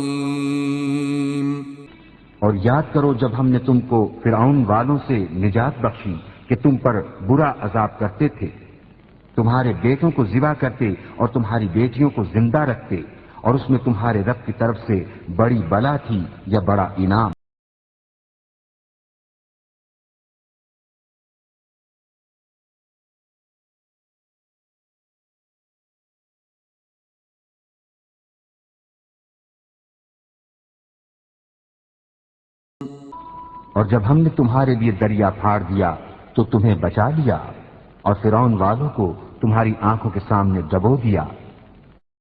عظیم۔ اور یاد کرو جب ہم نے تم کو فرعون والوں سے نجات بخشی کہ تم پر برا عذاب کرتے تھے، تمہارے بیٹوں کو ذبح کرتے اور تمہاری بیٹیوں کو زندہ رکھتے، اور اس میں تمہارے رب کی طرف سے بڑی بلا تھی یا بڑا انعام۔ اور جب ہم نے تمہارے لیے دریا پھاڑ دیا تو تمہیں بچا لیا، اور فرعون والوں کو تمہاری آنکھوں کے سامنے ڈبو دیا۔